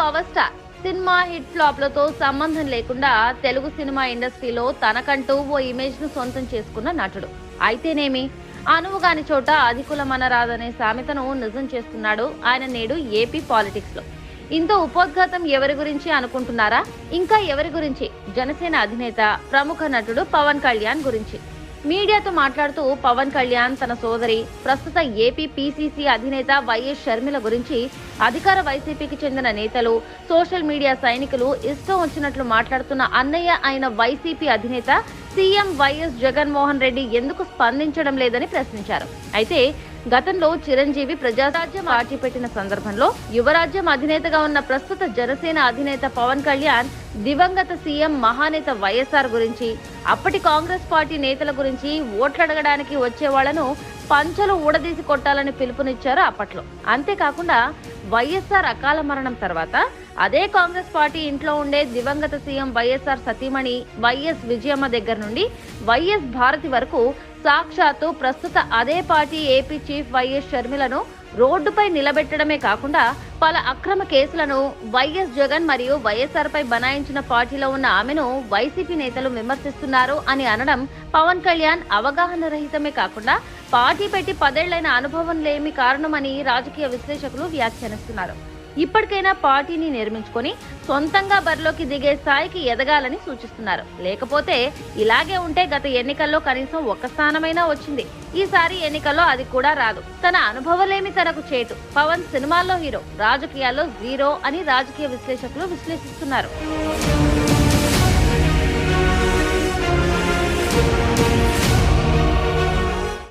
Power star. Cinema hit ఫ్లాప్లతో సంబంధం లేకుండా Telugu cinema ఇండస్ట్రీలో తనకంటూ ఓ ఇమేజ్ ను సొంతం చేసుకున్న నటుడు. అయితేనేమి, అనువుగాని చోట అధికులమనరాదనే సామెతను నిజం చేస్తున్నాడు ఆయన నేడు ఏపీ పాలిటిక్స్ లో. ఇంత ఉపోద్ఘాతం ఎవరి గురించి అనుకుంటున్నారా? ఇంకా ఎవరి గురించి? జనసేన అధినేత, ప్రముఖ నటుడు పవన్ కళ్యాణ్ గురించి. మీడియాతో మాట్లాడుతూ పవన్ కళ్యాణ్ తన సోదరి, ప్రస్తుత ఏపీ పీసీసీ అధినేత వైఎస్ షర్మిల గురించి అధికార వైసీపీకి చెందిన నేతలు, సోషల్ మీడియా సైనికులు ఇష్టం వచ్చినట్లు మాట్లాడుతున్న అన్నయ్య అయిన వైసీపీ అధినేత సీఎం వైఎస్ జగన్మోహన్ రెడ్డి ఎందుకు స్పందించడం లేదని ప్రశ్నించారు. అయితే గతంలో చిరంజీవి ప్రజారాజ్యం పార్టీ పెట్టిన సందర్భంలో యువరాజ్యం అధినేతగా ఉన్న ప్రస్తుత జనసేన అధినేత పవన్ కళ్యాణ్ దివంగత సీఎం మహానేత వైఎస్ఆర్ గురించి, అప్పటి కాంగ్రెస్ పార్టీ నేతల గురించి ఓట్లడగడానికి వచ్చే వాళ్లను పంచలు ఊడదీసి కొట్టాలని పిలుపునిచ్చారు అప్పట్లో. అంతేకాకుండా వైఎస్ఆర్ అకాల మరణం తర్వాత అదే కాంగ్రెస్ పార్టీ ఇంట్లో ఉండే దివంగత సీఎం వైఎస్ఆర్ సతీమణి వైఎస్ విజయమ్మ దగ్గర నుండి వైఎస్ భారతి వరకు సాక్షాత్తు ప్రస్తుత అదే పార్టీ ఏపీ చీఫ్ వైఎస్ షర్మిలను రోడ్డుపై నిలబెట్టడమే కాకుండా పలు అక్రమ కేసులను వైఎస్ జగన్ మరియు వైఎస్ఆర్ పై బనాయించిన పార్టీలో ఉన్న ఆమెను వైసీపీ నేతలు విమర్శిస్తున్నారు అని అనడం పవన్ కళ్యాణ్ అవగాహన రహితమే కాకుండా పార్టీ పెట్టి 10 ఏళ్లైన అనుభవం లేమి కారణమని రాజకీయ విశ్లేషకులు వ్యాఖ్యానిస్తున్నారు. ఇప్పటికైనా పార్టీని నిర్మించుకొని సొంతంగా బరిలోకి దిగే స్థాయికి ఎదగాలని సూచిస్తున్నారు. లేకపోతే ఇలాగే ఉంటే గత ఎన్నికల్లో కనీసం 1 స్థానమైనా వచ్చింది. ఈసారి ఎన్నికల్లో అది కూడా రాదు. తన అనుభవలేమి తనకు చేటు. పవన్ సినిమాల్లో హీరో, రాజకీయాల్లో జీరో అని రాజకీయ విశ్లేషకులు విశ్లేషిస్తున్నారు.